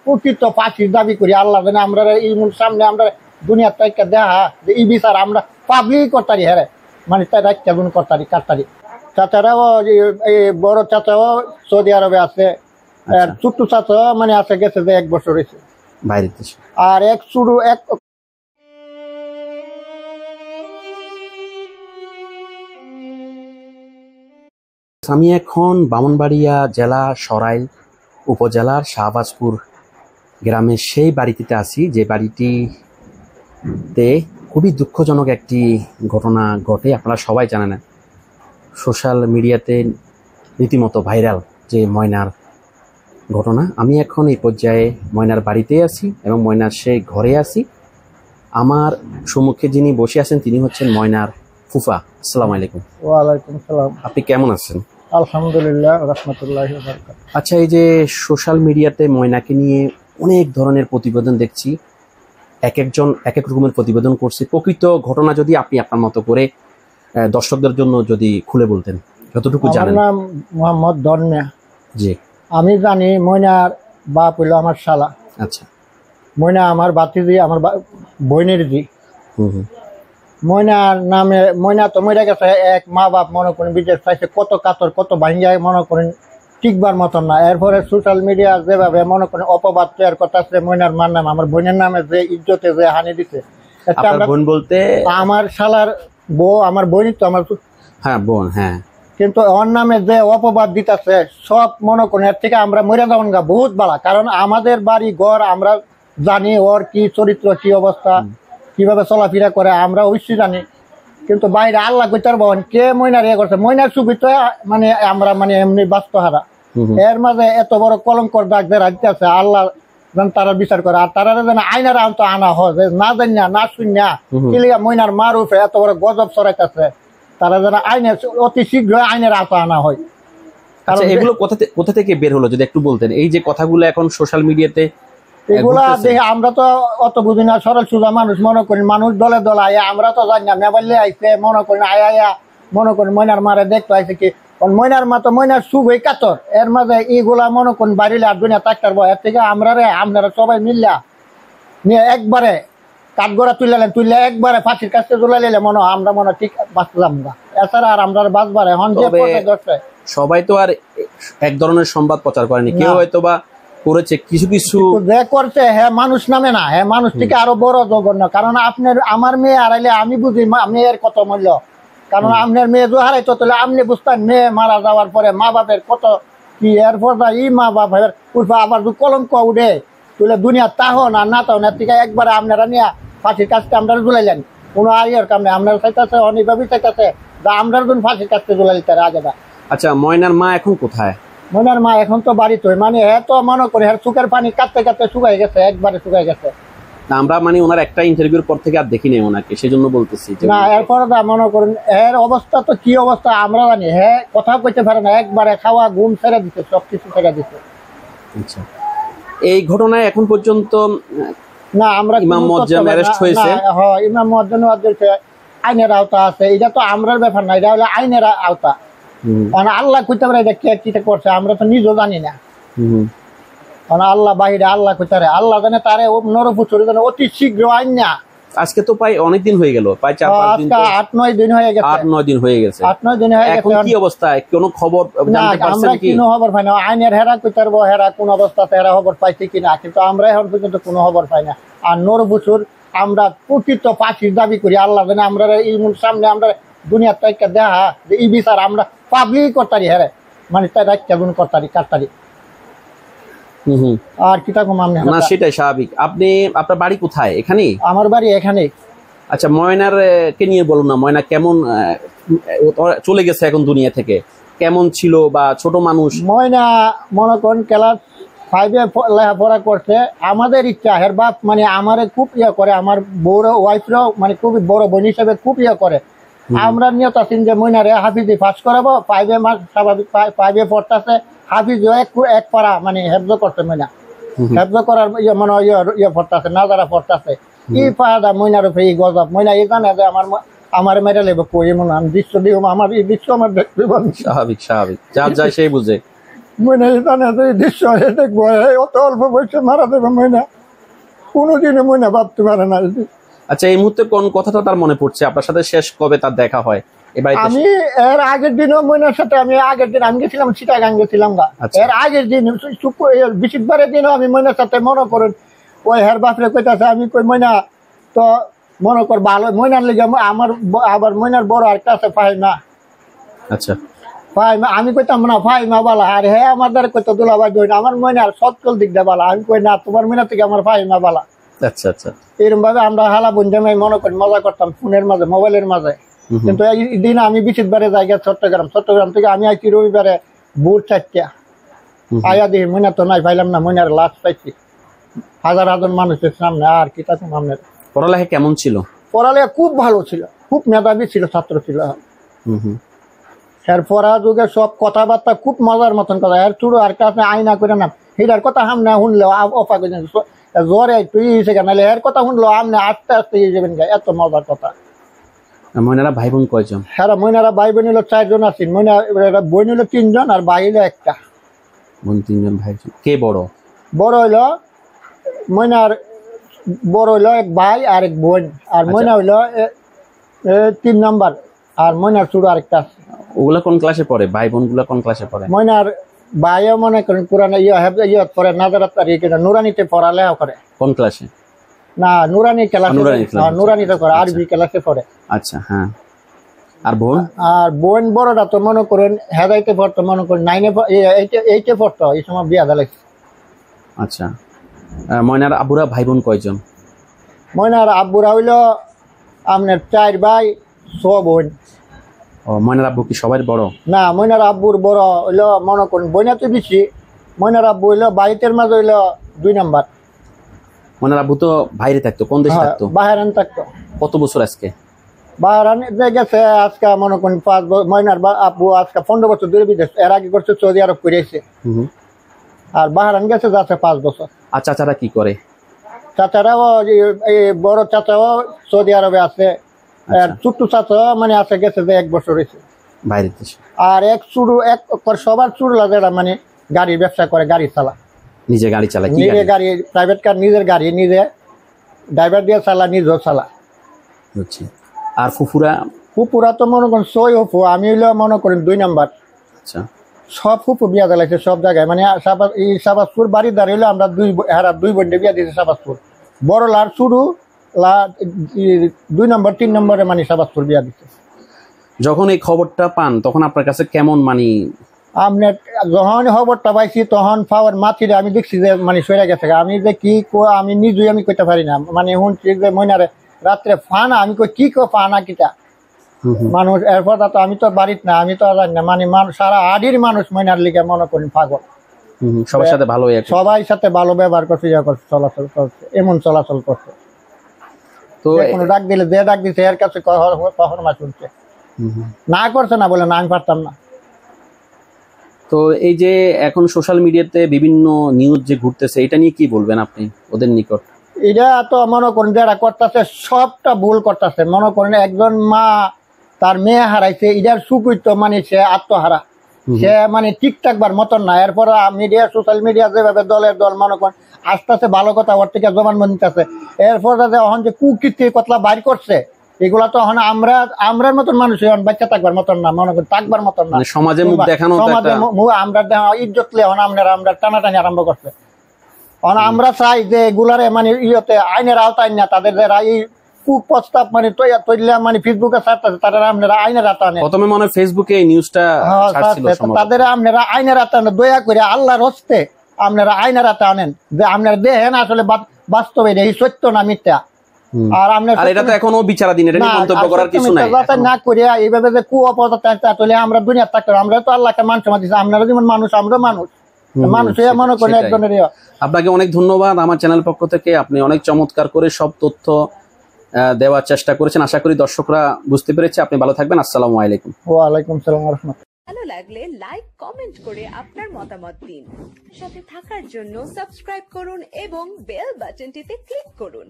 প্রকৃত ফাঁসির দাবি করি। আল্লাহ জানে আমরা এই সামনে আমরা দুনিয়ার থেকে দেখা যে এই বিচার আমরা পাবলিক করতারি হ্যাঁ মানে তাই রাখতে গুণ করতারি কাটতারি। চাচারাও বড় চাচাও সৌদি আরবে আছে, ছোট্ট চাচা মানে আছে গেছে যে 1 বছর হয়েছে বাইরে। আর এক শুরু এক আমি এখন ব্রাহ্মণবাড়িয়া জেলা সরাইল উপজেলার শাহবাজপুর গ্রামের সেই বাড়িটিতে আছি, যে বাড়িটিতে খুবই দুঃখজনক একটি ঘটনা ঘটে। আপনারা সবাই জানেন, সোশ্যাল মিডিয়াতে রীতিমতো ভাইরাল যে ময়নার ঘটনা। আমি এখন এই পর্যায়ে ময়নার বাড়িতে আছি এবং ময়নার সেই ঘরে আছি। আমার সম্মুখে যিনি বসে আছেন তিনি হচ্ছেন ময়নার ফুফা। আসসালামু আলাইকুম। ওয়ালাইকুম আসসালাম। আপনি কেমন আছেন? আলহামদুলিল্লাহ, রাহমাতুল্লাহি ওয়া বারাকাতুহু। আচ্ছা, এই যে সোশ্যাল মিডিয়াতে ময়নাকে নিয়ে অনেক ধরনের প্রতিবেদন দেখছি, এক একজন এক এক রকমের প্রতিবেদন করছে। প্রকৃত ঘটনা যদি আপনি আপনার মতো করে দর্শকদের জন্য যদি খুলে বলতেন, যতটুকু জানেন। আমার নাম মোহাম্মদ দনমিয়া। জি। আমি জানি ময়নার বাপ হইল আমার শালা। আচ্ছা। ময়না আমার বাতিজি, আমার বোনের জি। ময়নার নামে ময়না তো মরে গেছে, এক মা বাপ মনে করেন বিদেশ পাইছে, কত কাতর কত ভাঙ্গায় মনে করেন টিকবার মতন না। এরপরে সোশ্যাল মিডিয়া যেভাবে মনে করেন অপবাদ তৈরি করতেছে ময়নার মার নামে, আমার বোনের নামে যে ইজ্জতে যে হানি দিছে। বোন বলতে আমার শালার বউ, আমার বোনই তো আমার। হ্যাঁ বোন, হ্যাঁ। কিন্তু ওর নামে যে অপবাদ দিতেছে সব মনে করেন এর থেকে আমরা মরে যাবো গা বহুত বালা। কারণ আমাদের বাড়ি ঘর আমরা জানি, ওর কি চরিত্র কি অবস্থা কিভাবে চলাফেরা করে আমরা অবশ্যই জানি। কিন্তু বাইরে আল্লাহ কইতার বহন কে ময়নার ইয়ে করছে, ময়নার ছবি তো মানে আমরা মানে এমনি বাস্তহারা। এর মাঝে এত বড় কলঙ্কর দাগ যে রাখতে আছে, আল্লাহ যেন তারা বিচার করে। আর তারা যেন আইনার আনত আনা হয় না জানি না শুনিয়া কিলিয়া ময়নার মার উঠে এত বড় গজব ছড়াইতেছে, তারা যেন আইনের অতি শীঘ্র আইনের আওতা আনা হয়। এগুলো কোথা থেকে বের হলো যদি একটু বলতেন? এই যে কথাগুলো এখন সোশ্যাল মিডিয়াতে এগুলা দেখে আমরা তো অত বুঝি না, সরল সোজা মানুষ মনে করি, মানুষ দলে দলে আয়া আমরা তো জানি না। মেবাইলে আইসে মনে করেন আয়া মনে করেন ময়নার মারে দেখতে আইসে কি ময়নার মা তো ময়নার শুভই কাতর। এর মাঝে এইগুলা মনে করেন বাড়িলে আর দুনিয়া থাকতার বয়। এর থেকে আপনারা সবাই মিললা নিয়ে একবারে কাঠগড়া তুললে একবারে ফাঁসির কাছে তুলে মনে আমরা মনে ঠিক বাঁচলাম না। এছাড়া আর আমরা বাঁচবার এখন যে ধরছে। সবাই তো আর এক ধরনের সংবাদ প্রচার করেনি, কেউ হয়তো বা করেছে, কিছু কিছু যে করছে হ্যাঁ মানুষ নামে না, হ্যাঁ মানুষ থেকে আরো বড় জঘন্য। কারণ আপনার আমার মেয়ে হারাইলে আমি বুঝি মেয়ের কত মূল্য। কারণ আপনার মেয়ে যে হারাইতো তাহলে আপনি বুঝতেন মেয়ে মারা যাওয়ার পরে মা বাপের কত কি। এরপর ই মা বাপের উঠবা আবার যদি কলঙ্ক উঠে তুলে দুনিয়া তাহো না না তাহো না থেকে একবারে আপনারা নিয়ে ফাঁসির কাছতে আমরা জুলাইলেন। কোনো আইয়ের কামনে আপনারা চাইতেছে অনিভাবেই চাইতেছে যা আমরা ফাঁসির কাছতে জুলাই দিতে আগে। আচ্ছা, ময়নার মা এখন কোথায়? ময়নার মা এখন তো বাড়িতে, মানে এত মনে করে চোখের পানি কাঁদতে কাঁদতে শুকাই গেছে, একবারে শুকাই গেছে। আমরা মানে ওনার একটা ইন্টারভিউর পর থেকে আর দেখিনি ওনাকে, সেজন্য বলতেছি না। এরপর মনে করেন এর অবস্থা তো কি অবস্থা আমরা জানি। হ্যাঁ কথা কইতে পারে না, একবারে খাওয়া ঘুম ছেড়ে দিচ্ছে, সবকিছু ছেড়ে দিচ্ছে। আচ্ছা, এই ঘটনায় এখন পর্যন্ত না আমরা ইমাম মুয়াজ্জম অ্যারেস্ট হয়েছে। হ্যাঁ ইমাম মুয়াজ্জম আইনের আওতা আছে, এটা তো আমরার ব্যাপার না, এটা হলো আইনের আওতা। আল্লাহ কইতে পারে এটা কে কি করছে আমরা তো নিজেও জানি না। আল্লাহ বাহিরে আল্লাহ কইতারে, আল্লাহ জানে তারে নরপুত্র অতি শীঘ্র আইন না। আজকে তো প্রায় অনেকদিন হয়ে গেল, প্রায় 4-5 দিন, 8-9 দিন হয়ে গেছে। 8-9 দিন হয়ে গেছে। 8-9 দিন হয়ে গেছে। এখন কি অবস্থা, কোনো খবর জানতে পারছেন কি? কোনো খবর পাই না। আইনের হেরা কইতারবো হেরা কোন অবস্থাতে হেরা খবর পাইছে কিনা, কিন্তু আমরা এখন পর্যন্ত কোনো খবর পাই না। আর নরপুত্র আমরা প্রকৃত ফাঁসির দাবি করি। আল্লাহ জানে আমরা এই সামনে আমরা দুনিয়ার থেকে দেখা যে এই বিচার আমরা পাবলিক করতারি হেরে মানে তাই রাখতে গুণ করতারি কাটতারি। আর কি থাকুম আমি না, সেটাই স্বাভাবিক। আপনি আপনার বাড়ি কোথায়? এখানেই? আমার বাড়ি এখানেই। আচ্ছা, ময়নার কে নিয়ে বলুন না, ময়না কেমন চলে গেছে এখন দুনিয়া থেকে, কেমন ছিল বা ছোট মানুষ? ময়না মনে করেন ক্লাস 5 লেখাপড়া করছে। আমাদের ইচ্ছা হের বাপ মানে আমারে খুব ইয়ে করে, আমার বড় ওয়াইফরাও মানে খুবই বড় বোন হিসেবে খুব ইয়ে করে। আমরা নিয়ত আছি যে ময়নারে হাফিজি পাস করাবো। 5 মাস স্বাভাবিক 5 পড়তেছে, হাফিজ এক পারা মানে হেফজ করছে ময়না। হেফজ করার মানে ইয়ে পড়তেছে, নাজারা পড়তেছে। ই পাদা ময়নার উপরে এই গজব। ময়না এই জানে যে আমার মেরে লেবে কই এমন আমি দৃশ্য দিব, আমার এই দৃশ্য আমার দেখতে পাবো। স্বাভাবিক যার যায় সেই বুঝে। ময়না জানে যে এই দৃশ্য দেখবো অত অল্প বয়সে মারা দেবে ময়না, কোনোদিনও ময়না ভাবতে পারে না। আচ্ছা, এই মুহূর্তে কোন কথাটা তার মনে পড়ছে? আপনার সাথে শেষ কবে তার দেখা হয়? আমি এর আগের দিনও ময়নার সাথে আমি গেছিলাম চিটাগাং গেছিলাম গা। এর আগের দিন বৃহস্পতিবারের দিনও আমি ময়নার সাথে মনে করেন ওই হের বাপরে কইতাছে, আমি কই ময়না তো মনে কর ভালো ময়নার লেগে আমার আবার ময়নার বড় একটা আছে ফাহিমা। আচ্ছা, ফাহিমা আমি কইতাম না ফাহিমা বালা, আর হ্যাঁ আমার দ্বারা কইতো দুলাভাই আমার ময়নার সকল দিক দিয়ে বালা। আমি কই না তোমার ময়না থেকে আমার ফাহিমা বালা। আচ্ছা আচ্ছা, এরকম ভাবে আমরা হালা বন্ধু মনে করি মজা করতাম ফোনের মাঝে, মোবাইলের মাঝে। কিন্তু এই দিন আমি বৃহস্পতিবারে জায়গা চট্টগ্রাম থেকে আমি আইছি রবিবারে ভোর 4টা। আয়া দিই ময়না তো নাই, পাইলাম না, ময়নার লাশ পাইছি হাজার হাজার মানুষের সামনে। আর কি তাকে সামনে। পড়ালেখা কেমন ছিল? পড়ালেখা খুব ভালো ছিল, খুব মেধাবী ছিল, ছাত্র ছিল। এর পড়া যুগে সব কথাবার্তা খুব মজার মতন কথা। এর চুড়ো আর কাছে আয়না করে না এটার কথা সামনে শুনলেও অফা করে জ্বরে একটু ইসে কেন এর কথা শুনলো আমনে আস্তে আস্তে ইয়ে যাবেন, এত মজার কথা। ময়নারা ভাই বোন কয়জন? হ্যাঁ, ময়নারা ভাই বোন হলো 4 জন আছেন। ময়না বোন হলো 3 জন আর ভাই হলো একটা। বোন 3 জন, ভাই কে বড়? বড় হইলো ময়নার বড় হইলো এক ভাই আর এক বোন। আর ময়না হইলো 3 নাম্বার। আর ময়নার ছোট আরেকটা আছে। ওগুলা কোন ক্লাসে পড়ে? ভাই বোন গুলা কোন ক্লাসে পড়ে? ময়নার ভাইও মনে করেন পুরানো ইয়ে পড়ে নাজারাত আর ইয়ে নুরানিতে পড়ালেখা করে। কোন ক্লাসে? না, নুরানি ক্লাসে, নুরানিতে করে, আরবি ক্লাসে পড়ে। আচ্ছা, হ্যাঁ। আর বোন? আর বোন বড়টা তো মনে করেন হেদাইতে পড়তো, মনে করেন 9-এ 8-এ পড়তো, এই সময় বিয়া দিলাইছে। আচ্ছা, ময়নার আব্বুরা ভাই বোন কয়জন? ময়নার আব্বুরা হইলো আপনার 4 ভাই 6 বোন। ও, ময়নার আব্বু কি সবার বড়? না, ময়নার আব্বুর বড় হইলো মনে করেন বইনা তো বেশি। ময়নার আব্বু হইলো বাইতের মাঝে হইলো 2 নাম্বার। ময়নার আব্বু তো বাইরে থাকতো, কোন দেশে থাকতো? বাহারান থাকতো। কত বছর আজকে? বাহারান গেছে আজকে মনে করেন 5 বছর। ময়নার আব্বু আজকে 15 বছর ধরে বিদেশ, এর আগে করছে সৌদি আরব করেছে। আর বাহারান গেছে যাচ্ছে 5 বছর। আর চাচারা কি করে? চাচারাও এই বড় চাচাও সৌদি আরবে আছে। ছোট্ট চাচা মানে আছে গেছে যে 1 বছর হয়েছে বাইরে দেশে। আর সবার চুরলা যারা মানে গাড়ির ব্যবসা করে, গাড়ি চালা, নিজে গাড়ি চালায়। নিজে গাড়ি, প্রাইভেট কার, নিজের গাড়ি নিজে ড্রাইভার দিয়ে চালা, নিজেও চালা। বুঝছি। আর ফুফুরা? ফুপুরা তো মনে করেন 6 ফুফু, আমি হইলো মনে করেন 2 নাম্বার। আচ্ছা, সব ফুফু বিয়া দিলাইছে সব জায়গায়। মানে শাহবাজপুর বাড়ির দ্বারা হইলো আমরা 2 বোনকে বিয়া দিয়েছি শাহবাজপুর। বড় লার শুরু 2 নম্বর 3 নম্বরে মানে শাহবাজপুর বিয়া দিচ্ছে। যখন এই খবরটা পান তখন আপনার কাছে কেমন মানে? আপনার যখন খবরটা পাইছি তখন পাওয়ার মাতিরে আমি দেখছি যে মানে সরে গেছে। আমি যে কি আমি নিজেই আমি কইতে পারি না। মানে শুনছি যে ময়নারে রাত্রে ফানা, আমি কই কি ফানা কিটা মানুষ। এরপর তো আমি তো বাড়িত না, আমি তো জানি না। মানে সারা আডির মানুষ ময়নার লিগে মনে করেন পাগল। সবার সাথে ভালো, সবাই সাথে ভালো ব্যবহার করছে, ইয়া করছে, চলাচল করছে, এমন চলাচল করছে। তো কোনো ডাক দিলে যে ডাক দিচ্ছে এর কাছে কখনো মা শুনছে না, করছে না বলে না, আমি পারতাম না। তো এই যে এখন সোশ্যাল মিডিয়াতে বিভিন্ন নিউজ যে ঘুরতেছে, এটা নিয়ে কি বলবেন আপনি ওদের নিকট? এটা তো মনে করেন যারা করতেছে সবটা ভুল করতেছে। মনে করেন একজন মা তার মেয়ে হারাইছে, এটার সুকৃত্য মানে সে আত্মহারা, সে মানে ঠিক থাকবার মতন না। এরপর মিডিয়া, সোশ্যাল মিডিয়া যেভাবে দলের দল মনে করেন আস্তে আস্তে ভালো কথা ওর থেকে জবানবন্দি আছে। এরপর এখন যে কুকীর্তি কথা বাইর করছে, এগুলা তো এখন আমরার মতন মানুষ এখন বাচ্চা থাকবার মতন না, মনে করেন থাকবার মতন না। সমাজে মুখ দেখানো, সমাজে আমরা ইজ্জত এখন আমরা টানাটানি আরম্ভ করছে। এখন আমরা চাই যে এগুলারে মানে ইয়েতে আইনের আওতায় না, তাদের যারা এই কুপ্রস্তাব মানে তৈরি মানে ফেসবুকে ছাড়তেছে তারা আপনারা আইনের আওতায় আনেন। প্রথমে মনে হয় ফেসবুকে এই নিউজটা ছাড়ছিল, তাদের আপনারা আইনের আওতায় দয়া করে আল্লাহর হস্তে আপনারা আইনের আওতায় আনেন, যে আপনারা দেখেন আসলে বাস্তবে এই সত্য না মিথ্যা। আর এটা তো এখনো বিচারাধীন, এটা নিয়ে মন্তব্য করার কিছু নাই। না করে এইভাবে যে কুঅপরাধ আমরা দুনিয়া থাকতে, আমরা তো আল্লাহকে মান সম্মান দিচ্ছি, আপনারা যেমন মানুষ আমরা মানুষ, মানুষ মনে করেন একজনের। আপনাকে অনেক ধন্যবাদ আমার চ্যানেল পক্ষ থেকে। আপনি অনেক চমৎকার করে সব তথ্য দেওয়ার চেষ্টা করেছেন। আশা করি দর্শকরা বুঝতে পেরেছে। আপনি ভালো থাকবেন। আসসালামু আলাইকুম। ওয়া আলাইকুম আসসালাম ওয়া রাহমাতুল্লাহ। ভালো লাগলে লাইক, কমেন্ট করে আপনার মতামত দিন। সাথে থাকার জন্য সাবস্ক্রাইব করুন এবং বেল বাটনটিতে ক্লিক করুন।